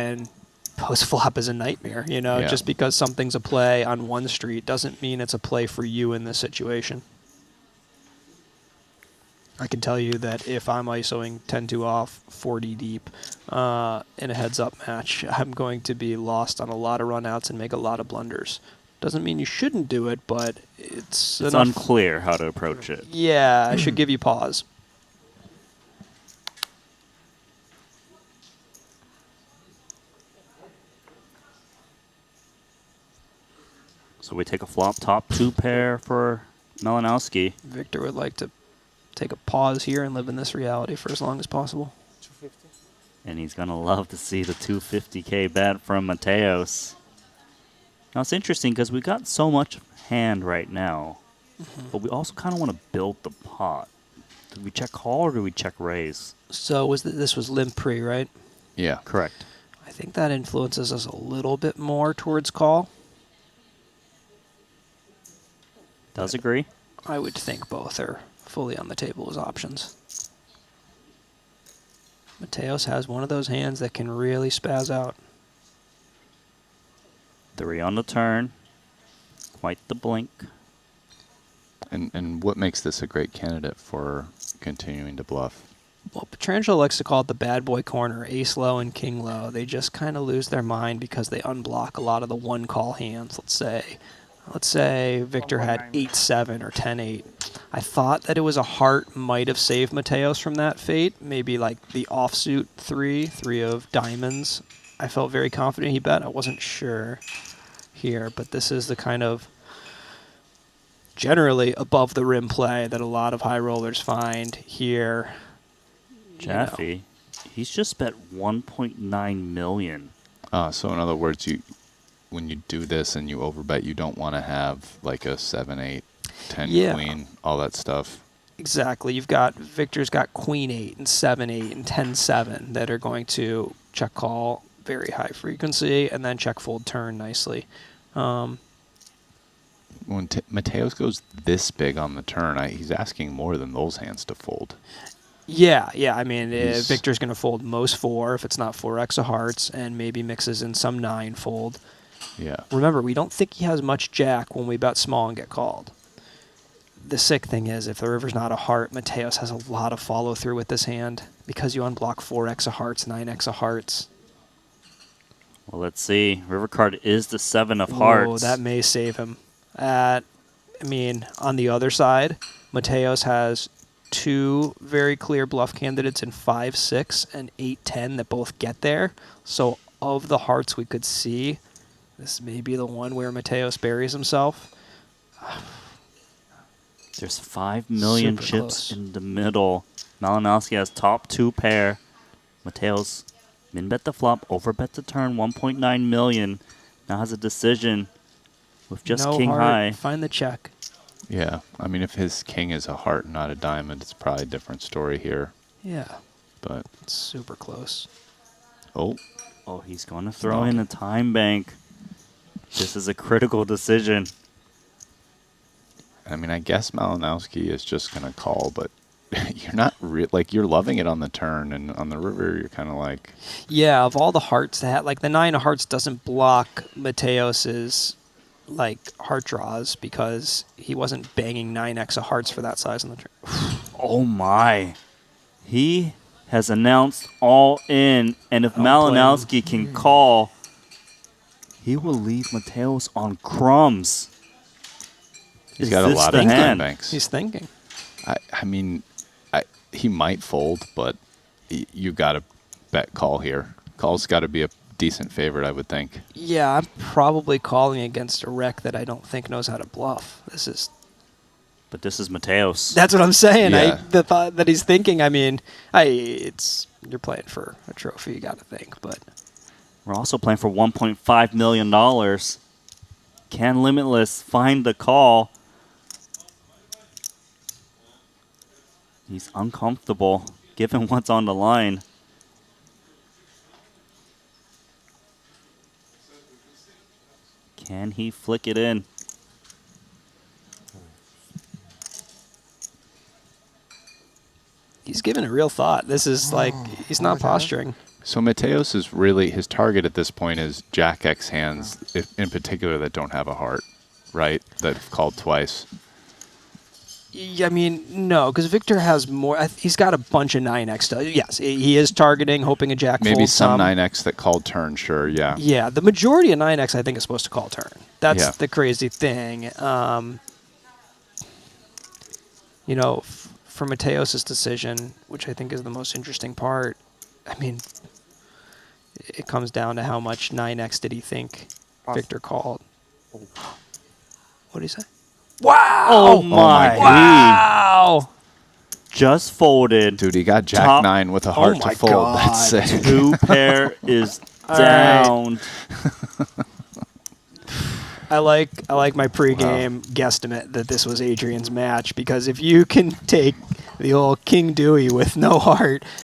and post-flop is a nightmare. You know, Yeah. just because something's a play on one street doesn't mean it's a play for you in this situation. I can tell you that if I'm ISOing 10-2 off, 40 deep in a heads-up match, I'm going to be lost on a lot of runouts and make a lot of blunders. Doesn't mean you shouldn't do it, but it's enough. Unclear how to approach it. Yeah, I should give you pause. So we take a flop top 2 pair for Malinowski. Victor would like to take a pause here and live in this reality for as long as possible. And he's going to love to see the 250K bet from Mateos. Now, it's interesting because we got so much hand right now, but we also kind of want to build the pot. Do we check call or do we check raise? So this was limp pre, right? Yeah. Correct. I think that influences us a little bit more towards call. Does agree. I would think both are fully on the table as options. Mateos has one of those hands that can really spaz out. 3 on the turn. Quite the blink. And what makes this a great candidate for continuing to bluff? Well, Petrangelo likes to call it the bad boy corner, ace low and king low. They just kind of lose their mind because they unblock a lot of the one call hands, Let's say Victor had 8-7 or 10-8. I thought that it was a heart might have saved Mateos from that fate. Maybe like the offsuit 3 of diamonds. I felt very confident he bet. I wasn't sure here, but this is the kind of generally above the rim play that a lot of high rollers find here. Jaffe, he's just bet 1.9 million. So in other words, when you do this and you overbet, you don't want to have like a 7-8, 10 queen, all that stuff. Exactly. Victor's got queen 8 and 7-8 and 10-7 that are going to check call very high frequency and then check fold turn nicely. When Mateos goes this big on the turn, he's asking more than those hands to fold. Yeah. I mean, Victor's going to fold most 4 if it's not 4x of hearts and maybe mixes in some 9 fold. Yeah. Remember, we don't think he has much jack when we bet small and get called. The sick thing is, if the river's not a heart, Mateos has a lot of follow-through with this hand because you unblock 4x of hearts, 9x of hearts. Well, let's see. River card is the 7 of hearts. Oh, that may save him. On the other side, Mateos has 2 very clear bluff candidates in 5-6 and 8-10 that both get there. So of the hearts we could see, this may be the one where Mateos buries himself. There's 5 million Super chips close. in the middle. Malinowski has top 2 pair. Mateos min bet the flop, over bet the turn, 1.9 million. Now has a decision with just no king heart, high. Find the check. Yeah. I mean, if his king is a heart, not a diamond, it's probably a different story here. Yeah, But, it's super close. Oh, he's going to throw in a time bank. This is a critical decision. I mean, I guess Malinowski is just going to call, but you're not you're loving it on the turn, and on the river, you're kind of like... Yeah, of all the hearts that the 9 of hearts doesn't block Mateos's heart draws because he wasn't banging 9x of hearts for that size on the turn. Oh my. He has announced all in, and if Don't Malinowski can call, he will leave Mateos on crumbs. He's got a lot of time banks. He's thinking. I mean, he might fold, but you got to bet call here. Call's got to be a decent favorite, I would think. Yeah, I'm probably calling against a wreck that I don't think knows how to bluff. But this is Mateos. That's what I'm saying. Yeah. The thought that he's thinking. I mean, you're playing for a trophy. You got to think, but We're also playing for $1.5 million. Can Limitless find the call? He's uncomfortable given what's on the line. Can he flick it in? He's given it real thought. This is like he's not posturing. So Mateos is really, his target at this point is Jack X hands, in particular, that don't have a heart, right? That have called twice. Yeah, I mean, no, because Victor has more. He's got a bunch of 9x stuff. Yes, he is targeting, hoping a Jack Maybe folds some 9X that called turn, sure, yeah. Yeah, the majority of 9x I think is supposed to call turn. That's Yeah. the crazy thing. You know, for Mateos' decision, which I think is the most interesting part, I mean, it comes down to how much 9x did he think Victor called. What did he say? Wow! Oh my God. Wow! Just folded. Dude, he got Jack Top- 9 with a heart my to fold. God. That's sick. 2 pair is All right. down. I like my pregame guesstimate that this was Adrian's match, because if you can take the old King Dewey with no heart